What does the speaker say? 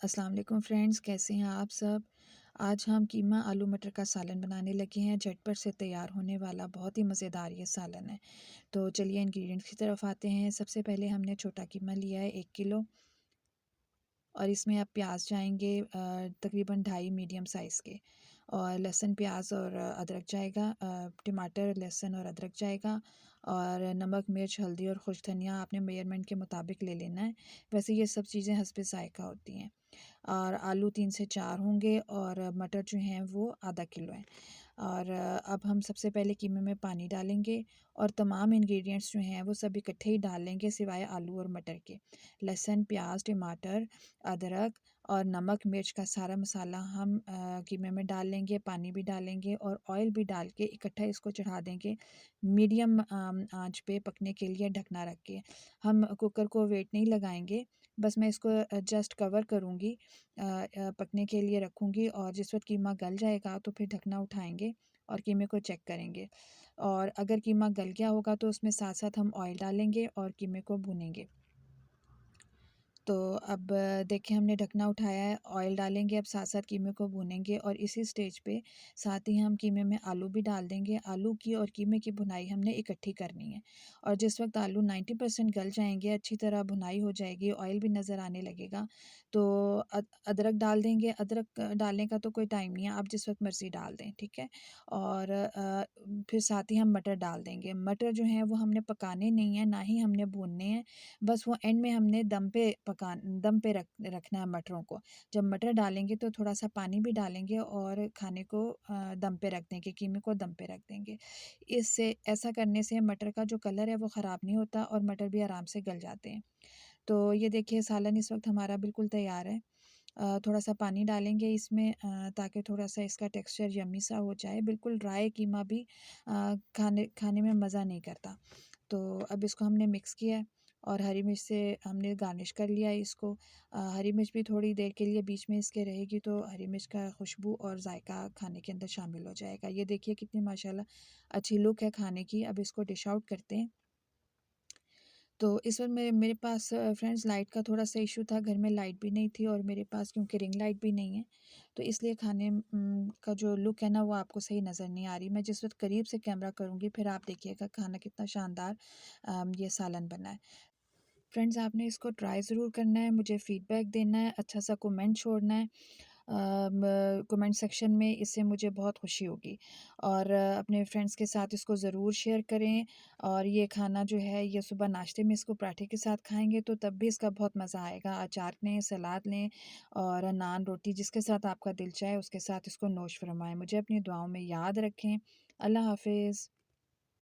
अस्सलाम वालेकुम फ्रेंड्स, कैसे हैं आप सब। आज हम कीमा आलू मटर का सालन बनाने लगे हैं। झटपट से तैयार होने वाला बहुत ही मज़ेदार ये सालन है। तो चलिए इंग्रेडिएंट्स की तरफ आते हैं। सबसे पहले हमने छोटा कीमा लिया है 1 किलो, और इसमें अब प्याज जाएंगे तकरीबन 2.5 मीडियम साइज़ के, और लहसुन प्याज और अदरक जाएगा, टमाटर लहसुन और अदरक जाएगा, और नमक मिर्च हल्दी और खुश धनिया आपने मेजरमेंट के मुताबिक ले लेना है। वैसे ये सब चीज़ें हस्बे ज़ायक़ा होती हैं। और आलू 3 से 4 होंगे, और मटर जो हैं वो आधा किलो हैं। और अब हम सबसे पहले कीमे में पानी डालेंगे, और तमाम इंग्रेडिएंट्स जो हैं वो सब इकट्ठे ही डाल लेंगे सिवाय आलू और मटर के। लहसुन प्याज टमाटर अदरक और नमक मिर्च का सारा मसाला हम कीमे में डाल लेंगे, पानी भी डालेंगे और ऑयल भी डाल के इकट्ठा इसको चढ़ा देंगे मीडियम आंच पे पकने के लिए, ढकना रख के। हम कुकर को वेट नहीं लगाएंगे, बस मैं इसको जस्ट कवर करूँगी, पकने के लिए रखूँगी, और जिस वक्त कीमा गल जाएगा तो फिर ढकना उठाएंगे और कीमे को चेक करेंगे। और अगर कीमा गल गया होगा तो उसमें साथ साथ हम ऑयल डालेंगे और कीमे को भूनेंगे। तो अब देखिए हमने ढकना उठाया है, ऑयल डालेंगे, अब साथ साथ कीमे को भूनेंगे, और इसी स्टेज पे साथ ही हम कीमे में आलू भी डाल देंगे। आलू की और कीमे की भुनाई हमने इकट्ठी करनी है, और जिस वक्त आलू 90% गल जाएंगे, अच्छी तरह भुनाई हो जाएगी, ऑयल भी नज़र आने लगेगा, तो अदरक डाल देंगे। अदरक डालने का तो कोई टाइम नहीं है, आप जिस वक्त मर्ज़ी डाल दें, ठीक है। और फिर साथ ही हम मटर डाल देंगे। मटर जो हैं वो हमने पकाने नहीं है, ना ही हमने भूनने हैं, बस वो एंड में हमने दम पे रखना है मटरों को। जब मटर डालेंगे तो थोड़ा-सा पानी भी डालेंगे, और खाने को दम पे रख देंगे, कीमे को दम पे रख देंगे। इससे ऐसा करने से मटर का जो कलर है वो ख़राब नहीं होता, और मटर भी आराम से गल जाते हैं। तो ये देखिए सालन इस वक्त हमारा बिल्कुल तैयार है। थोड़ा-सा पानी डालेंगे इसमें, ताकि थोड़ा-सा इसका टेक्सचर यम्मी सा हो जाए। बिल्कुल ड्राई कीमा भी खाने खाने में मज़ा नहीं करता। तो अब इसको हमने मिक्स किया है, और हरी मिर्च से हमने गार्निश कर लिया है इसको। हरी मिर्च भी थोड़ी देर के लिए बीच में इसके रहेगी, तो हरी मिर्च का खुशबू और जायका खाने के अंदर शामिल हो जाएगा। ये देखिए कितनी माशाल्लाह अच्छी लुक है खाने की। अब इसको डिश आउट करते हैं। तो इस वक्त मेरे पास फ्रेंड्स लाइट का थोड़ा सा इशू था, घर में लाइट भी नहीं थी, और मेरे पास क्योंकि रिंग लाइट भी नहीं है, तो इसलिए खाने का जो लुक है ना वो आपको सही नज़र नहीं आ रही। मैं जिस वक्त करीब से कैमरा करूँगी फिर आप देखिएगा खाना कितना शानदार ये सालन बना है। फ्रेंड्स आपने इसको ट्राई ज़रूर करना है, मुझे फ़ीडबैक देना है, अच्छा सा कमेंट छोड़ना है कमेंट सेक्शन में, इससे मुझे बहुत खुशी होगी। और अपने फ्रेंड्स के साथ इसको ज़रूर शेयर करें। और ये खाना जो है ये सुबह नाश्ते में इसको पराठे के साथ खाएंगे तो तब भी इसका बहुत मज़ा आएगा। अचार लें, सलाद लें, और नान रोटी जिसके साथ आपका दिल चाहे उसके साथ इसको नोश फरमाएं। मुझे अपनी दुआओं में याद रखें। अल्लाह हाफिज़।